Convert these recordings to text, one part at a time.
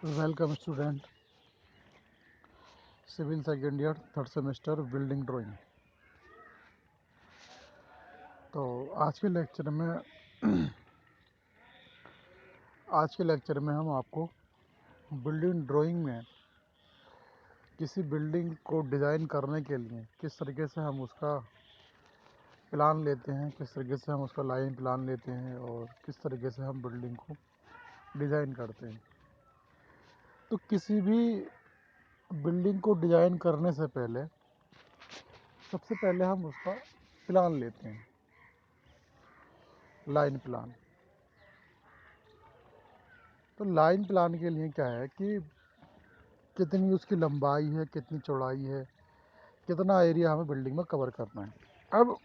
Welcome student, civil second year third semester building drawing. तो आज के लेक्चर में हम आपको बिल्डिंग ड्राइंग में किसी बिल्डिंग को डिज़ाइन करने के लिए किस तरीके से हम उसका प्लान लेते हैं, किस तरीके से हम उसका लाइन प्लान लेते हैं और किस तरीके से हम बिल्डिंग को डिज़ाइन करते हैं। तो किसी भी बिल्डिंग को डिज़ाइन करने से पहले सबसे पहले हम उसका प्लान लेते हैं, लाइन प्लान। तो लाइन प्लान के लिए क्या है कि कितनी उसकी लंबाई है, कितनी चौड़ाई है, कितना एरिया हमें बिल्डिंग में कवर करना है। अब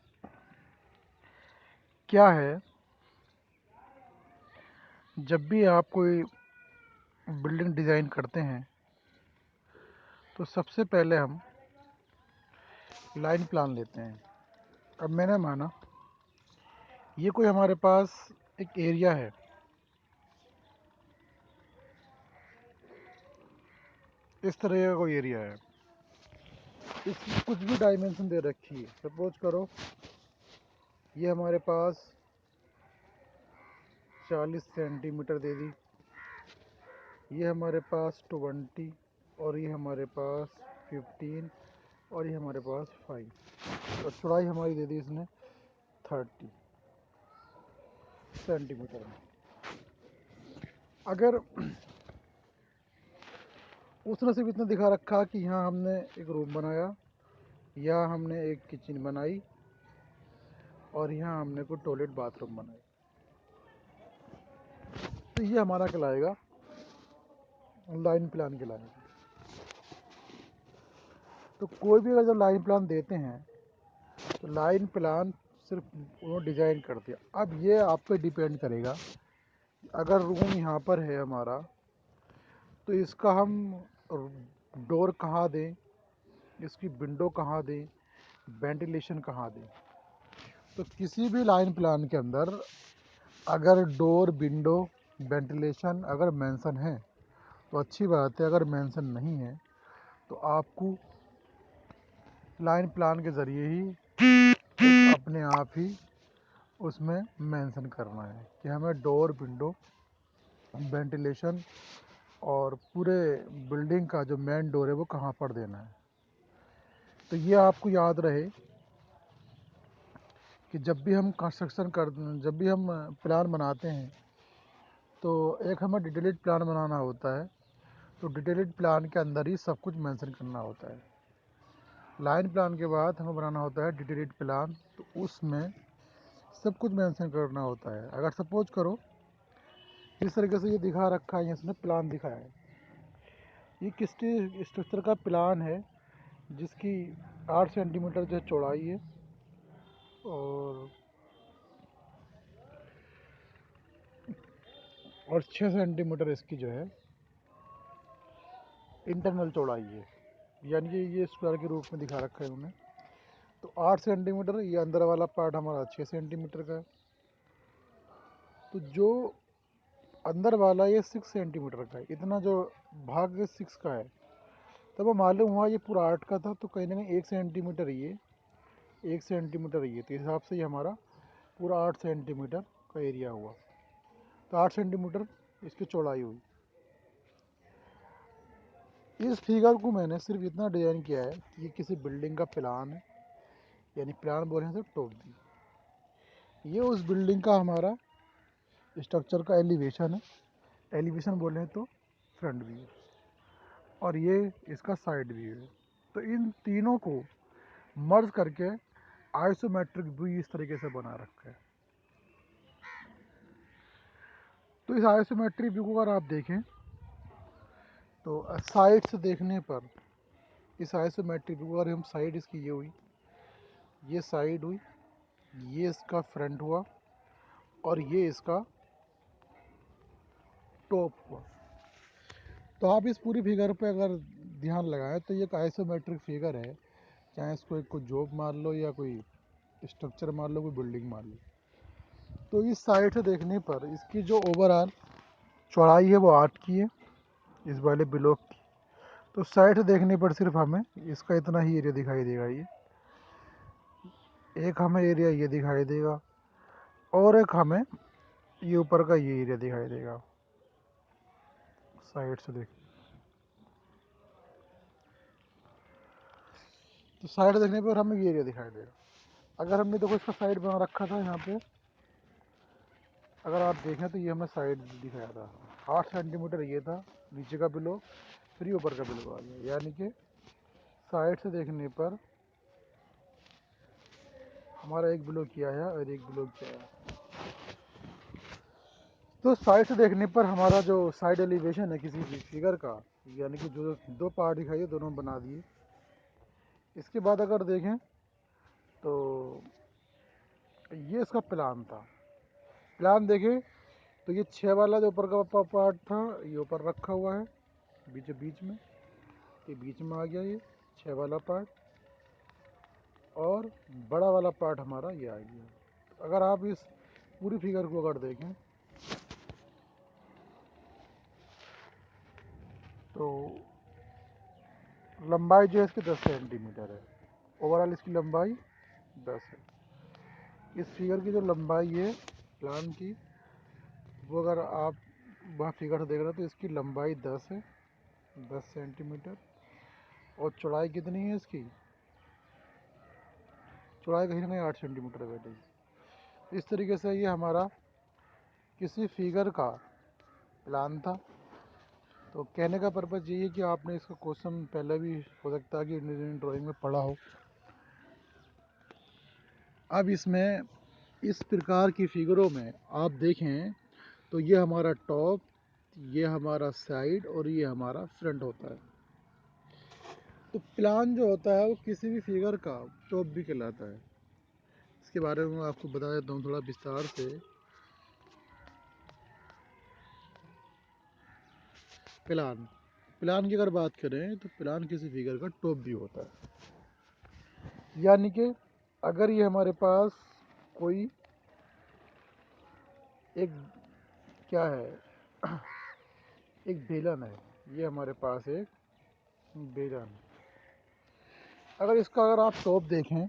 क्या है, जब भी आप कोई बिल्डिंग डिज़ाइन करते हैं तो सबसे पहले हम लाइन प्लान लेते हैं। अब मैंने माना ये कोई हमारे पास एक एरिया है, इस तरह का कोई एरिया है, इसकी कुछ भी डायमेंशन दे रखी है। सपोज करो ये हमारे पास 40 सेंटीमीटर दे दी, ये हमारे पास 20 और ये हमारे पास 15 और ये हमारे पास 5 और चौड़ाई हमारी दे दी इसने 30 सेंटीमीटर में। अगर उसने सिर्फ इतना दिखा रखा कि यहाँ हमने एक रूम बनाया, यहाँ हमने एक किचन बनाई और यहाँ हमने कोई टॉयलेट बाथरूम बनाई, तो ये हमारा कहलाएगा लाइन प्लान कहलाएगा। तो कोई भी अगर जब लाइन प्लान देते हैं तो लाइन प्लान सिर्फ वो डिज़ाइन कर दिया। अब ये आप पे डिपेंड करेगा, अगर रूम यहाँ पर है हमारा तो इसका हम डोर कहाँ दें, इसकी विंडो कहाँ दें, वेंटिलेशन कहाँ दें। तो किसी भी लाइन प्लान के अंदर अगर डोर, विंडो, वेंटिलेशन अगर मेंशन है तो अच्छी बात है, अगर मेंशन नहीं है तो आपको लाइन प्लान के ज़रिए ही अपने आप ही उसमें मेंशन करना है कि हमें डोर, विंडो, वेंटिलेशन और पूरे बिल्डिंग का जो मेन डोर है वो कहाँ पर देना है। तो ये आपको याद रहे कि जब भी हम प्लान बनाते हैं तो एक हमें डिटेल्ड प्लान बनाना होता है। तो डिटेल्ड प्लान के अंदर ही सब कुछ मेंशन करना होता है। लाइन प्लान के बाद हमें बनाना होता है डिटेल्ड प्लान, तो उसमें सब कुछ मेंशन करना होता है। अगर सपोज करो इस तरीके से ये दिखा रखा है, इसने प्लान दिखाया है, ये किसके स्ट्रक्चर का प्लान है जिसकी 8 सेंटीमीटर जो चौड़ाई है और 6 सेंटीमीटर इसकी जो है इंटरनल चौड़ाई है, यानी कि ये स्क्वायर के रूप में दिखा रखा है उन्हें। तो 8 सेंटीमीटर, ये अंदर वाला पार्ट हमारा 6 सेंटीमीटर का है, तो जो अंदर वाला ये 6 सेंटीमीटर का है, इतना जो भाग 6 का है। तब वो मालूम हुआ ये पूरा 8 का था, तो कहीं ना कहीं 1 सेंटीमीटर ये 1 सेंटीमीटर ये, तो इस हिसाब से ये हमारा पूरा 8 सेंटीमीटर का एरिया हुआ। तो 8 सेंटीमीटर इसकी चौड़ाई हुई। इस फिगर को मैंने सिर्फ इतना डिज़ाइन किया है कि ये किसी बिल्डिंग का प्लान है, यानी प्लान बोल रहे हैं सिर्फ टॉप व्यू। ये उस बिल्डिंग का हमारा स्ट्रक्चर का एलिवेशन है, एलिवेशन बोले तो फ्रंट व्यू, और ये इसका साइड व्यू है। तो इन तीनों को मर्ज करके आइसोमेट्रिक व्यू इस तरीके से बना रखा है। तो इस आइसोमेट्रिक व्यू को अगर आप देखें तो साइड से देखने पर इस आइसोमेट्रिक व्यू, अगर हम साइड इसकी ये हुई, ये साइड हुई, ये इसका फ्रंट हुआ और ये इसका टॉप हुआ। तो आप इस पूरी फिगर पे अगर ध्यान लगाएं तो ये एक आइसोमेट्रिक फिगर है, चाहे इसको एक कोई जॉब मान लो या कोई स्ट्रक्चर मान लो, कोई बिल्डिंग मान लो। तो इस साइड से देखने पर इसकी जो ओवरऑल चौड़ाई है वो 8 की है इस वाले ब्लॉक की। तो साइड से देखने पर सिर्फ हमें इसका इतना ही एरिया दिखाई देगा। ये एक हमें एरिया ये दिखाई देगा और एक हमें ये ऊपर का ये एरिया दिखाई देगा साइड से देख। तो साइड देखने पर हमें ये एरिया दिखाई देगा। अगर हमने देखो इसका साइड बना रखा था यहाँ पे, अगर आप देखें तो ये हमें साइड दिखाया था 8 सेंटीमीटर ये था नीचे का ब्लॉक, फिर ये ऊपर का ब्लॉक आ गया। यानी कि साइड से देखने पर हमारा एक ब्लॉक किया है और एक ब्लॉक किया है। तो साइड से देखने पर हमारा जो साइड एलिवेशन है किसी भी फिगर का, यानी कि जो दो पार्ट दिखाई दे दोनों बना दिए। इसके बाद अगर देखें तो ये इसका प्लान था। प्लान देखें तो ये 6 वाला जो ऊपर का पार्ट था ये ऊपर रखा हुआ है बीच में, ये बीच में आ गया ये 6 वाला पार्ट, और बड़ा वाला पार्ट हमारा ये आ गया। अगर आप इस पूरी फिगर को अगर देखें तो लंबाई जो है इसकी 10 सेंटीमीटर है, ओवरऑल इसकी लंबाई 10 है। इस फिगर की जो लंबाई है प्लान की, वो अगर आप वहाँ फिगर से देख रहे हो तो इसकी लंबाई 10 है, 10 सेंटीमीटर। और चौड़ाई कितनी है इसकी? चौड़ाई कहीं ना कहीं 8 सेंटीमीटर बैठेगी। इस तरीके से ये हमारा किसी फिगर का प्लान था। तो कहने का पर्पज़ ये है कि आपने इसका क्वेश्चन पहले भी हो सकता है कि इंजीनियरिंग ड्राइंग में पढ़ा हो। अब इसमें इस प्रकार की फिगरों में आप देखें तो ये हमारा टॉप, ये हमारा साइड और ये हमारा फ्रंट होता है। तो प्लान जो होता है वो किसी भी फिगर का टॉप भी कहलाता है। इसके बारे में मैं आपको बता देता हूँ थोड़ा विस्तार से। प्लान प्लान की अगर बात करें तो प्लान किसी फिगर का टॉप व्यू होता है। यानी कि अगर ये हमारे पास कोई एक क्या है एक बेलन है, ये हमारे पास एक बेलन है। अगर इसका अगर आप टॉप देखें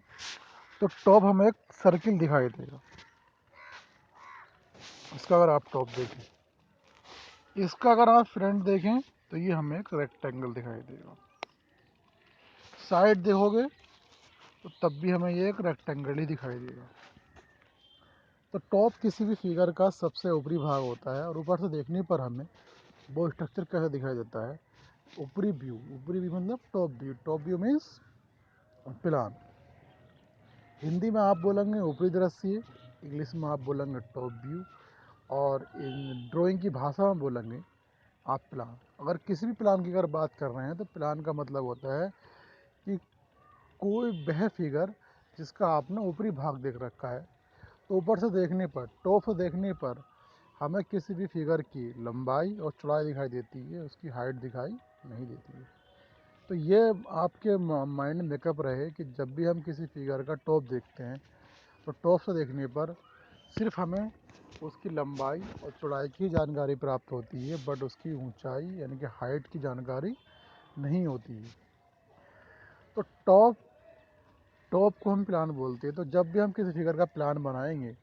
तो टॉप हमें एक सर्किल दिखाई देगा। इसका अगर आप टॉप देखें, इसका अगर आप फ्रंट देखें तो ये हमें एक रेक्टेंगल दिखाई देगा। साइड देखोगे तो तब भी हमें ये एक रेक्टेंगल ही दिखाई देगा। तो टॉप किसी भी फिगर का सबसे ऊपरी भाग होता है और ऊपर से देखने पर हमें वो स्ट्रक्चर कैसे दिखाई देता है, ऊपरी व्यू। ऊपरी व्यू मतलब top view. Top view means plan. Hindi में आप बोलेंगे ऊपरी दृश्य, इंग्लिश में आप बोलेंगे टॉप व्यू, और ड्राइंग की भाषा में बोलेंगे आप प्लान। अगर किसी भी प्लान की अगर बात कर रहे हैं तो प्लान का मतलब होता है कि कोई वह फिगर जिसका आपने ऊपरी भाग देख रखा है। तो ऊपर से देखने पर, टॉप से देखने पर हमें किसी भी फिगर की लंबाई और चौड़ाई दिखाई देती है, उसकी हाइट दिखाई नहीं देती है। तो ये आपके माइंड मेकअप रहे कि जब भी हम किसी फिगर का टॉप देखते हैं तो टॉप से देखने पर सिर्फ हमें उसकी लंबाई और चौड़ाई की जानकारी प्राप्त होती है, बट उसकी ऊंचाई यानी कि हाइट की जानकारी नहीं होती है। तो टॉप को हम प्लान बोलते हैं। तो जब भी हम किसी फिगर का प्लान बनाएंगे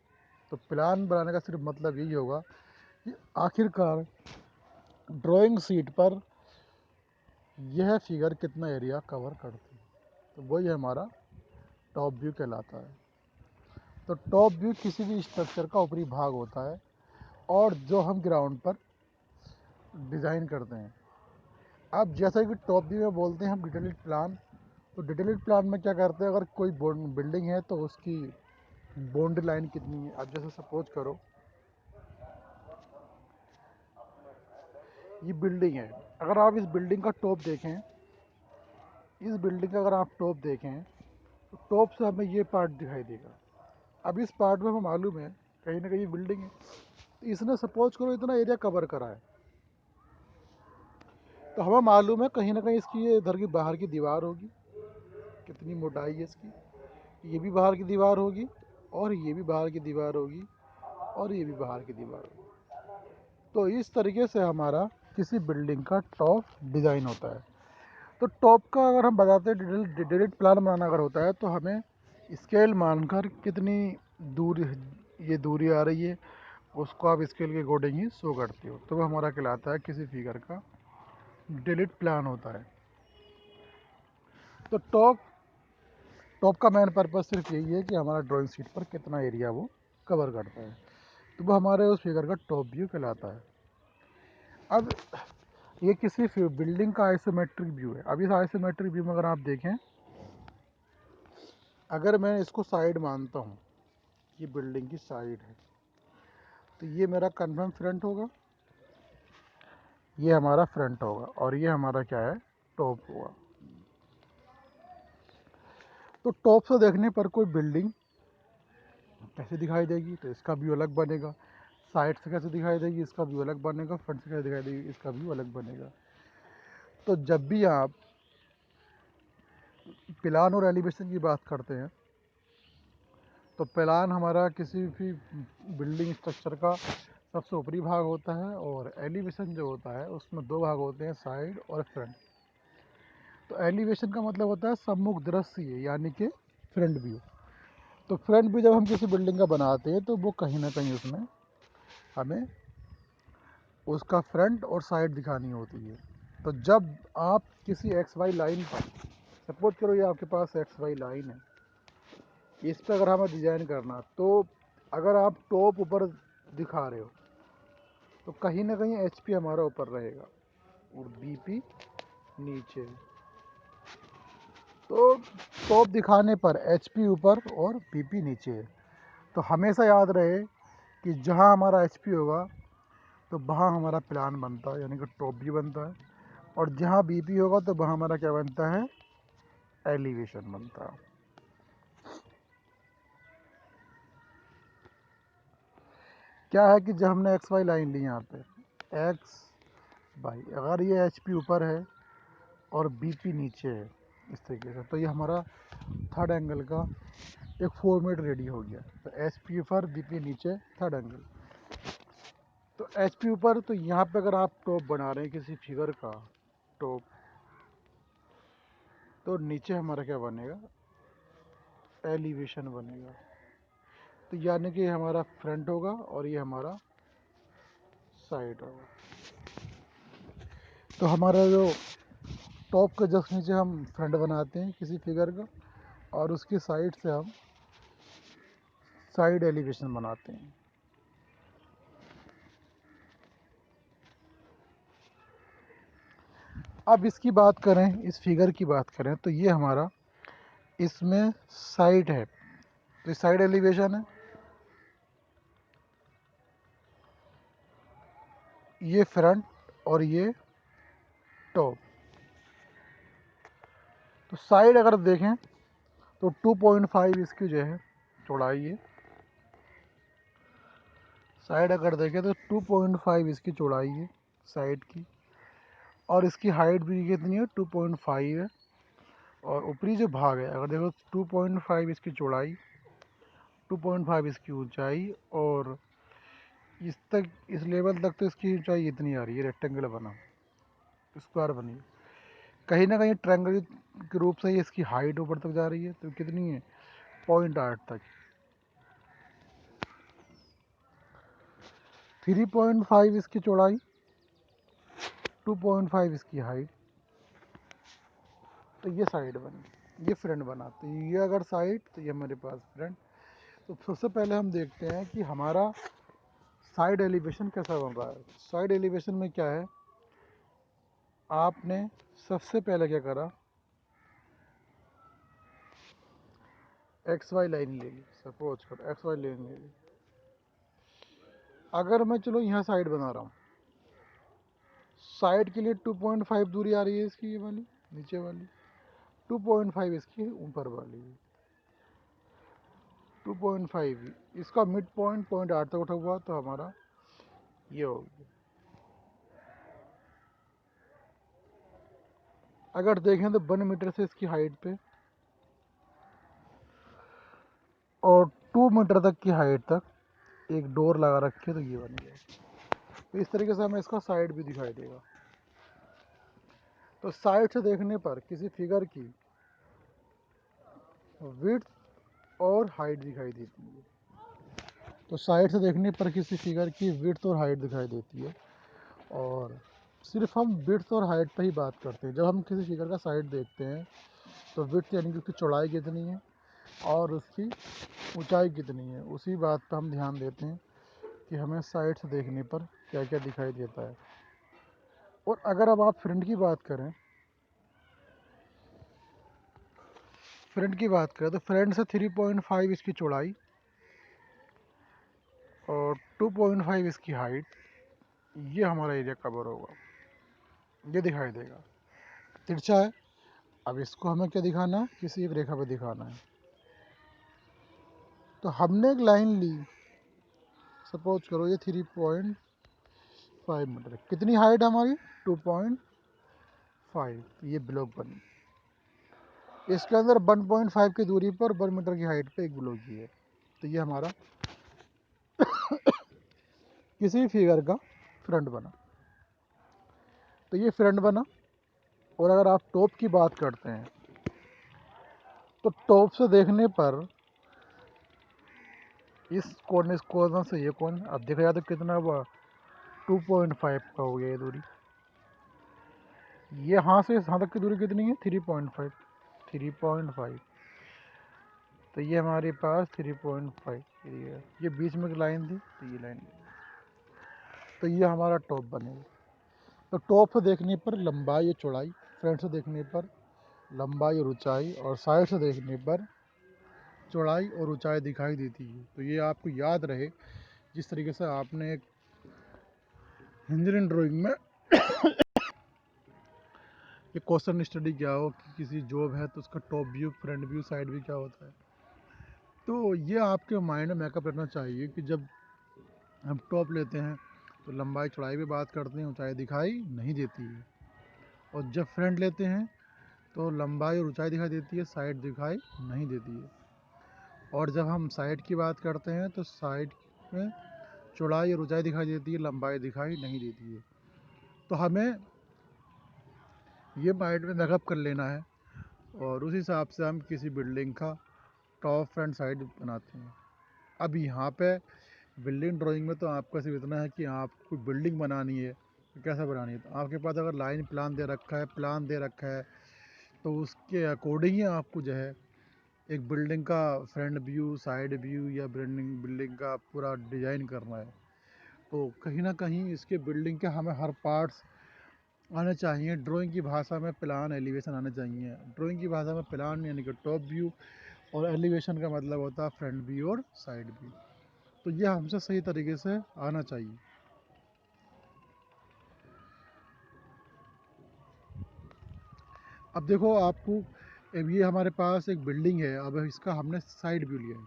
तो प्लान बनाने का सिर्फ मतलब यही होगा कि आखिरकार ड्राइंग शीट पर यह फिगर कितना एरिया कवर करती है। तो वही हमारा टॉप व्यू कहलाता है। तो टॉप व्यू किसी भी स्ट्रक्चर का ऊपरी भाग होता है और जो हम ग्राउंड पर डिज़ाइन करते हैं। अब जैसा कि टॉप व्यू में बोलते हैं हम डिटेल्ड प्लान, तो डिटेल्ड प्लान में क्या करते हैं, अगर कोई बिल्डिंग है तो उसकी बाउंड्री लाइन कितनी है। अब जैसे सपोज करो ये बिल्डिंग है, अगर आप इस बिल्डिंग का टॉप देखें, इस बिल्डिंग का अगर आप टॉप देखें तो टॉप से हमें ये पार्ट दिखाई देगा। अब इस पार्ट में हमें मालूम है कहीं ना कहीं बिल्डिंग है, तो इसने सपोज करो इतना एरिया कवर करा है, तो हमें मालूम है कहीं ना कहीं इसकी ये इधर की बाहर की दीवार होगी, कितनी मोटाई है इसकी, ये भी बाहर की दीवार होगी और ये भी बाहर की दीवार होगी और ये भी बाहर की दीवार होगी। तो इस तरीके से हमारा किसी बिल्डिंग का टॉप डिज़ाइन होता है। तो टॉप का अगर हम बताते हैं डायरेक्ट प्लान बनाना अगर होता है तो हमें स्केल मानकर कितनी दूर ये दूरी आ रही है उसको आप स्केल के अकॉर्डिंग ही शो करते हो, तो वो हमारा कहलाता है किसी फिगर का डायरेक्ट प्लान होता है। तो टॉप का मेन पर्पज़ सिर्फ यही है कि हमारा ड्राइंग शीट पर कितना एरिया वो कवर करता है, तो वो हमारे उस फिगर का टॉप व्यू कहलाता है। अब ये किसी बिल्डिंग का आइसोमेट्रिक व्यू है। अब इस आइसोमेट्रिक व्यू में अगर आप देखें, अगर मैं इसको साइड मानता हूँ, ये बिल्डिंग की साइड है, तो ये मेरा कन्फर्म फ्रंट होगा, ये हमारा फ्रंट होगा और ये हमारा क्या है, टॉप होगा। तो टॉप से देखने पर कोई बिल्डिंग कैसे दिखाई देगी, तो इसका व्यू अलग बनेगा। साइड से कैसे दिखाई देगी, इसका व्यू अलग बनेगा। फ्रंट से कैसे दिखाई देगी, इसका व्यू अलग बनेगा। तो जब भी आप प्लान और एलिवेशन की बात करते हैं, तो प्लान हमारा किसी भी बिल्डिंग स्ट्रक्चर का सबसे ऊपरी भाग होता है और एलिवेशन जो होता है उसमें दो भाग होते हैं, साइड और फ्रंट। तो एलिवेशन का मतलब होता है सम्मुख दृश्य, यानी कि फ्रंट व्यू। तो फ्रंट व्यू जब हम किसी बिल्डिंग का बनाते हैं तो वो कहीं ना कहीं उसमें हमें उसका फ्रंट और साइड दिखानी होती है। तो जब आप किसी एक्स वाई लाइन पर, सपोज करो ये आपके पास एक्स वाई लाइन है, इस पर अगर हमें डिज़ाइन करना, तो अगर आप टॉप ऊपर दिखा रहे हो तो कहीं ना कहीं एच पी हमारा ऊपर रहेगा और बी पी नीचे। तो टॉप दिखाने पर एच पी ऊपर और बी पी नीचे है। तो हमेशा याद रहे कि जहाँ हमारा एच पी होगा तो वहाँ हमारा प्लान बनता है, यानी कि टॉप भी बनता है, और जहाँ बी पी होगा तो वहाँ हमारा क्या बनता है, एलिवेशन बनता है। क्या है कि जब हमने एक्स वाई लाइन ली यहाँ पे एक्स वाई, अगर ये एच पी ऊपर है और बी पी नीचे है इस तरीके से, तो ये हमारा थर्ड एंगल का एक फॉर्मेट रेडी हो गया। तो एच पी ऊपर बी पी नीचे थर्ड एंगल। तो एच पी ऊपर, तो यहाँ पे अगर आप टॉप बना रहे हैं किसी फिगर का टॉप, तो नीचे हमारा क्या बनेगा, एलिवेशन बनेगा। तो यानी कि हमारा फ्रंट होगा और ये हमारा साइड होगा। तो हमारा जो टॉप के जस्ट नीचे हम फ्रंट बनाते हैं किसी फिगर का, और उसकी साइड से हम साइड एलिवेशन बनाते हैं। अब इसकी बात करें, इस फिगर की बात करें, तो ये हमारा इसमें साइड है, तो साइड एलिवेशन है, ये फ्रंट और ये टॉप। तो साइड अगर देखें तो 2.5 इसकी जो है चौड़ाई है। साइड अगर देखें तो 2.5 इसकी चौड़ाई है साइड की, और इसकी हाइट भी कितनी है, 2.5 है। और ऊपरी जो भाग है अगर देखो 2.5 इसकी चौड़ाई, 2.5 इसकी ऊंचाई, और इस तक, इस लेवल तक तो इसकी ऊंचाई इतनी आ रही है, रेक्टेंगल बना, स्क्वायर बनी। कहीं ना कहीं ट्रायंगल के रूप से ही इसकी हाइट ऊपर तक जा रही है, तो कितनी है, 0.8 तक। 3.5 इसकी चौड़ाई, 2.5 इसकी हाइट, तो ये साइड बनी, ये फ्रंट बना। तो ये अगर साइड, तो ये हमारे पास फ्रंट। तो सबसे पहले हम देखते हैं कि हमारा साइड एलिवेशन कैसा बन रहा है। साइड एलिवेशन में क्या है, आपने सबसे पहले क्या करा, एक्स वाई लाइन ले ली, सपोज करो एक्स वाई लाइन ले ली। अगर मैं चलो यहाँ साइड बना रहा हूँ, साइड के लिए 2.5 दूरी आ रही है इसकी, ये वाली नीचे वाली, 2.5 इसकी ऊपर वाली, 2.5 इसका मिड पॉइंट 0.8 तक उठा हुआ, तो हमारा ये हो गया। अगर देखें तो 1 मीटर से इसकी हाइट पे और 2 मीटर तक की हाइट तक एक डोर लगा रखे, तो ये बन गया। तो इस तरीके से हमें इसका साइड भी दिखाई देगा। तो साइड से देखने पर किसी फिगर की विड्थ और हाइट दिखाई देती है। तो साइड से देखने पर किसी फिगर की विड्थ और हाइट दिखाई देती है, और सिर्फ हम विड्थ और हाइट पर ही बात करते हैं। जब हम किसी फिगर का साइड देखते हैं तो विड्थ यानी कि उसकी चौड़ाई कितनी है और उसकी ऊंचाई कितनी है, उसी बात पर हम ध्यान देते हैं कि हमें साइड से देखने पर क्या क्या दिखाई देता है। और अगर अब आप फ्रंट की बात करें, तो फ्रंट से 3.5 इसकी चौड़ाई और 2.5 इसकी हाइट, ये हमारा एरिया कवर होगा, ये दिखाई देगा। तिरछा है, अब इसको हमें क्या दिखाना है, किसी एक रेखा पे दिखाना है। तो हमने एक लाइन ली, सपोज करो ये 3.5 मीटर है। कितनी हाइट है हमारी, 2.5। ये ब्लॉक बनी, इसके अंदर 1.5 की दूरी पर 1 मीटर की हाइट पे एक ब्लॉक ही है। तो ये हमारा किसी फिगर का फ्रंट बना। तो ये फ्रंट बना। और अगर आप टॉप की बात करते हैं तो टॉप से देखने पर इस कॉर्नर से ये कॉर्नर, अब देखा जाए तो कितना हुआ, 2.5 का हो गया ये दूरी। ये यहाँ से यहाँ तक की दूरी कितनी है, 3.5। तो ये हमारे पास 3.5 ये बीच में एक लाइन थी, तो ये लाइन, तो ये हमारा टॉप बनेगा। तो टॉप से देखने पर लंबाई और चौड़ाई, फ्रंट से देखने पर लंबाई और ऊंचाई, और साइड से देखने पर चौड़ाई और ऊंचाई दिखाई देती है। तो ये आपको याद रहे, जिस तरीके से आपने एक इंजीनियरिंग ड्राइंग में ये क्वेश्चन स्टडी किया हो कि किसी जॉब है तो उसका top view, front view, side view क्या होता है। तो ये आपके माइंड में मेकअप रहना चाहिए कि जब हम टॉप लेते हैं तो लंबाई चौड़ाई भी बात करते हैं, ऊंचाई दिखाई नहीं देती है। और जब फ्रंट लेते हैं तो लंबाई और ऊंचाई दिखाई देती है, साइड दिखाई नहीं देती है। और जब हम साइड की बात करते हैं तो साइड में चौड़ाई और ऊंचाई दिखाई देती है, लंबाई दिखाई नहीं देती है। तो हमें ये माइंड में मेकअप कर लेना है, और उस हिसाब से हम किसी बिल्डिंग का टॉप फ्रंट साइड बनाते हैं। अब यहाँ पे बिल्डिंग ड्राइंग में तो आपका सिर्फ इतना है कि आपको बिल्डिंग बनानी है तो कैसा बनानी है। तो आपके पास अगर लाइन प्लान दे रखा है, तो उसके अकॉर्डिंग ही आपको जो है एक बिल्डिंग का फ्रंट व्यू, साइड व्यू या बिल्डिंग का पूरा डिज़ाइन करना है। तो कहीं ना कहीं इसके बिल्डिंग के हमें हर पार्ट्स आने चाहिए। ड्राइंग की भाषा में प्लान, एलिवेशन आने चाहिए। ड्राइंग की भाषा में प्लान यानी कि टॉप व्यू, और एलिवेशन का मतलब होता है फ्रंट व्यू और साइड व्यू। तो यह हमसे सही तरीके से आना चाहिए। अब देखो आपको, अब ये हमारे पास एक बिल्डिंग है, अब इसका हमने साइड व्यू लिया है।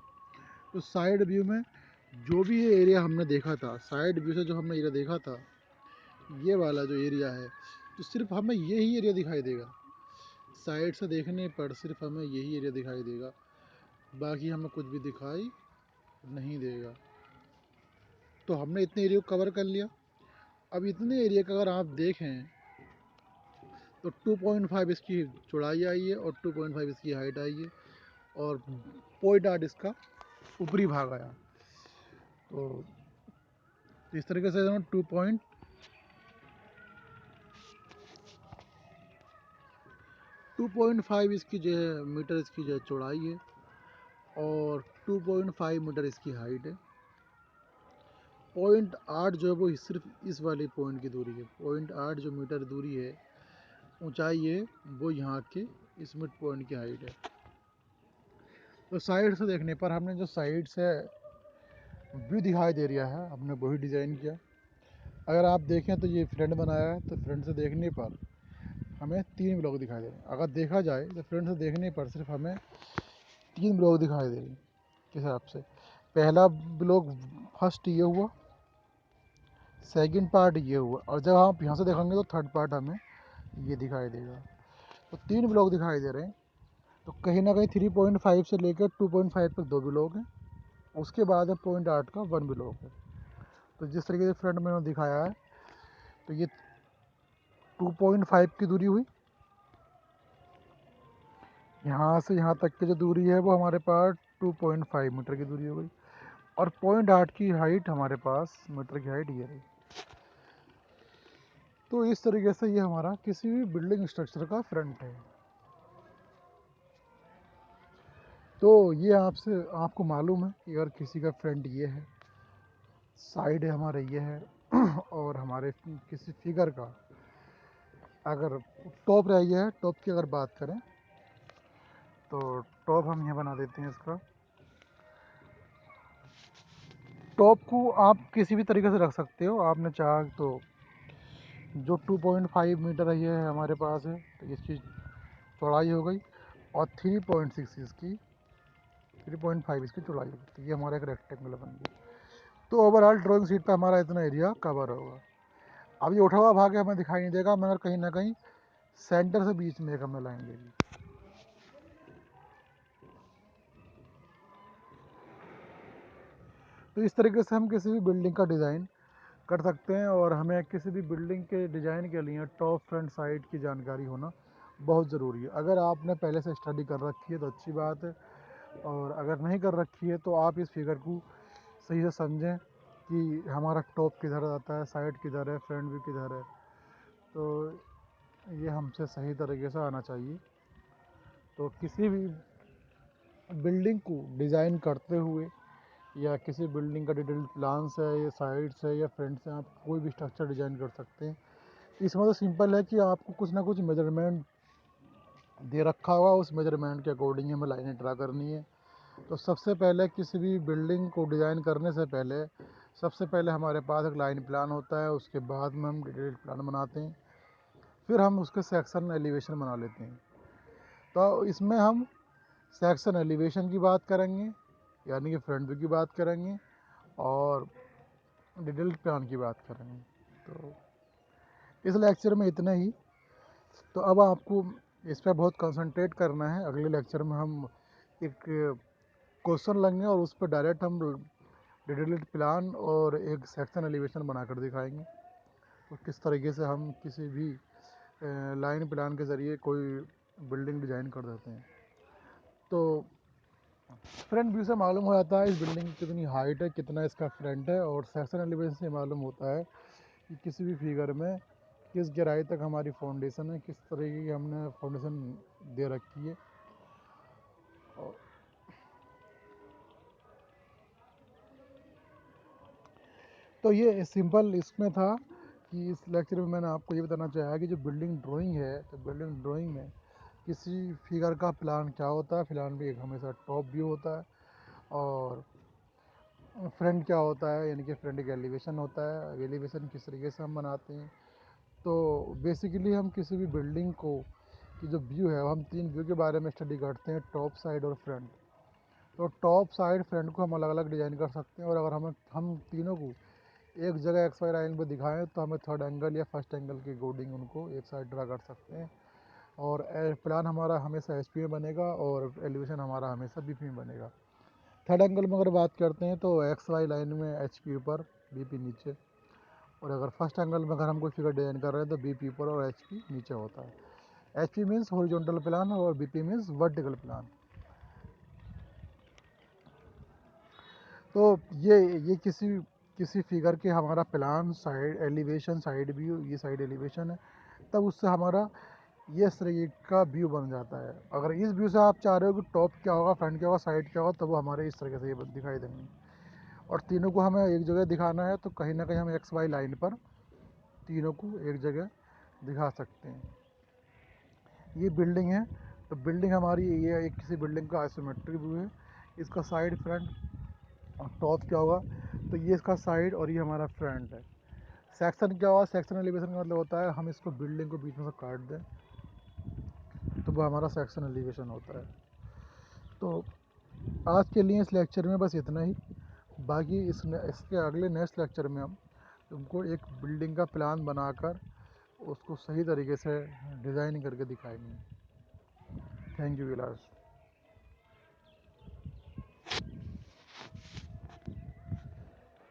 तो साइड व्यू में जो भी ये एरिया हमने देखा था, साइड व्यू से जो हमने एरिया देखा था, ये वाला जो एरिया है, तो सिर्फ हमें यही एरिया दिखाई देगा। साइड से देखने पर सिर्फ हमें यही एरिया दिखाई देगा, बाकी हमें कुछ भी दिखाई नहीं देगा। तो हमने इतने एरिया को कवर कर लिया। अब इतने एरिया का अगर आप देखें तो 2.5 इसकी चौड़ाई आई है और 2.5 इसकी हाइट आई है, और 0.8 इसका ऊपरी भाग आया। तो इस तरीके से 2.5 इसकी जो है मीटर इसकी जो है चौड़ाई है, और 2.5 मीटर इसकी हाइट है। 0.8 जो है वो सिर्फ इस वाले पॉइंट की दूरी है। 0.8 जो मीटर दूरी है, ऊंचाई है, वो यहाँ के इस मिड पॉइंट की हाइट है। तो साइड से देखने पर हमने जो साइड से व्यू दिखाई दे रहा है, हमने वही डिज़ाइन किया। अगर आप देखें तो ये फ्रंट बनाया है, तो फ्रंट से देखने पर हमें 3 ब्लॉक दिखाई दे रहे हैं। अगर देखा जाए तो फ्रंट से देखने पर सिर्फ हमें 3 ब्लॉक दिखाई दे रहे हैं। किस हिसाब से, पहला ब्लॉक फर्स्ट ये हुआ, सेकंड पार्ट ये हुआ, और जब आप यहाँ से देखेंगे तो थर्ड पार्ट हमें ये दिखाई देगा। तो 3 ब्लॉक दिखाई दे रहे हैं। तो कहीं ना कहीं 3.5 से लेकर 2.5 तक 2 ब्लॉक हैं, उसके बाद है 0.8 का 1 ब्लॉक है। तो जिस तरीके से फ्रंट में दिखाया है, तो ये 2.5 की दूरी हुई। यहाँ से यहाँ तक की जो दूरी है वो हमारे पास 2.5 मीटर की दूरी हो गई, और 0.8 की हाइट हमारे पास, मीटर की हाइट ये रही। तो इस तरीके से ये हमारा किसी भी बिल्डिंग स्ट्रक्चर का फ्रंट है। तो ये आपको मालूम है कि अगर किसी का फ्रंट ये है, साइड हमारे ये है, और हमारे किसी फिगर का अगर टॉप रह गया है, टॉप की अगर बात करें तो टॉप हम यहाँ बना देते हैं इसका। टॉप को आप किसी भी तरीके से रख सकते हो, आपने चाहा तो जो 2.5 मीटर है ये हमारे पास है, तो इसकी चौड़ाई हो गई, और 3.6 इसकी 3.5 इसकी चौड़ाई हो गई, तो ये हमारा एक रेक्टेंगल बन गया। तो ओवरऑल ड्राइंग शीट पर हमारा इतना एरिया कवर होगा। अब ये उठा हुआ भाग हमें दिखाई नहीं देगा, मगर कहीं ना कहीं सेंटर से बीच में एक हमें लाइन देगी। तो इस तरीके से हम किसी भी बिल्डिंग का डिज़ाइन कर सकते हैं, और हमें किसी भी बिल्डिंग के डिज़ाइन के लिए टॉप फ्रंट साइड की जानकारी होना बहुत ज़रूरी है। अगर आपने पहले से स्टडी कर रखी है तो अच्छी बात है, और अगर नहीं कर रखी है तो आप इस फिगर को सही से समझें कि हमारा टॉप किधर आता है, साइड किधर है, फ्रंट व्यू किधर है। तो ये हमसे सही तरीके से आना चाहिए। तो किसी भी बिल्डिंग को डिज़ाइन करते हुए, या किसी बिल्डिंग का डिटेल प्लान्स है, या साइड्स है, या फ्रंट से आप कोई भी स्ट्रक्चर डिज़ाइन कर सकते हैं। इसमें तो सिंपल है कि आपको कुछ ना कुछ मेजरमेंट दे रखा होगा, उस मेजरमेंट के अकॉर्डिंग हमें लाइनें ड्रा करनी है। तो सबसे पहले किसी भी बिल्डिंग को डिज़ाइन करने से पहले सबसे पहले हमारे पास एक लाइन प्लान होता है, उसके बाद में हम डिटेल प्लान बनाते हैं, फिर हम उसके सेक्शन एलिवेशन बना लेते हैं। तो इसमें हम सेक्शन एलिवेशन की बात करेंगे, यानी कि फ्रंट व्यू की बात करेंगे, और डिटेल प्लान की बात करेंगे। तो इस लेक्चर में इतना ही। तो अब आपको इस पर बहुत कंसंट्रेट करना है। अगले लेक्चर में हम एक क्वेश्चन लेंगे, और उस पर डायरेक्ट हम डिटेल्ड प्लान और एक सेक्शन एलिवेशन बनाकर दिखाएंगे, तो किस तरीके से हम किसी भी लाइन प्लान के ज़रिए कोई बिल्डिंग डिज़ाइन कर देते हैं। तो फ्रंट व्यू से मालूम हो जाता है इस बिल्डिंग की कितनी हाइट है, कितना इसका फ्रंट है, और सेक्शन एलिवेशन से मालूम होता है कि किसी भी फिगर में किस गहराई तक हमारी फाउंडेशन है, किस तरीके की हमने फाउंडेशन दे रखी है। तो ये सिंपल इसमें था कि इस लेक्चर में मैंने आपको ये बताना चाहा कि जो बिल्डिंग ड्राइंग है, तो बिल्डिंग ड्राइंग में किसी फिगर का प्लान क्या होता है। फिलहाल भी एक हमेशा टॉप व्यू होता है, और फ्रंट क्या होता है, यानी कि फ्रंट का एलिवेशन होता है। एलिवेशन किस तरीके से हम बनाते हैं। तो बेसिकली हम किसी भी बिल्डिंग को की जो व्यू है, हम 3 व्यू के बारे में स्टडी करते हैं, टॉप, साइड और फ्रंट। तो टॉप, साइड, फ्रंट को हम अलग अलग डिज़ाइन कर सकते हैं, और अगर हम तीनों को एक जगह एक्स वाई लाइन पर दिखाएं तो हमें थर्ड एंगल या फर्स्ट एंगल के अकॉर्डिंग उनको एक साइड ड्रा कर सकते हैं। और प्लान हमारा हमेशा एच पी में बनेगा, और एलिवेशन हमारा हमेशा बी पी में बनेगा। थर्ड एंगल में अगर बात करते हैं तो एक्स वाई लाइन में एच पी ऊपर, बी पी नीचे। और अगर फर्स्ट एंगल में अगर हम कोई फिगर डिजाइन कर रहे हैं तो बी पी ऊपर और एच पी नीचे होता है। H P means horizontal plan, और B P means vertical plan. तो ये किसी फिगर के हमारा plan, side elevation, side view, ये साइड एलिवेशन है, तब उससे हमारा ये इस तरीके का व्यू बन जाता है। अगर इस व्यू से आप चाह रहे हो कि टॉप क्या होगा, फ्रंट क्या होगा, साइड क्या होगा, तो वो हमारे इस तरीके से ये दिखाई देंगे। और तीनों को हमें एक जगह दिखाना है, तो कहीं ना कहीं हम एक्स वाई लाइन पर तीनों को एक जगह दिखा सकते हैं। ये बिल्डिंग है, तो बिल्डिंग हमारी ये एक किसी बिल्डिंग का आइसोमेट्रिक व्यू है। इसका साइड, फ्रंट और टॉप क्या होगा, तो ये इसका साइड और ये हमारा फ्रंट है। सेक्शन क्या होगा, सेक्शन एलिवेशन का मतलब होता है हम इसको बिल्डिंग को बीच में से काट दें, तो वो हमारा सेक्शन एलिवेशन होता है। तो आज के लिए इस लेक्चर में बस इतना ही। बाकी इसके अगले नेक्स्ट लेक्चर में हम तुमको एक बिल्डिंग का प्लान बनाकर उसको सही तरीके से डिज़ाइन करके दिखाएंगे। Thank you Vilas.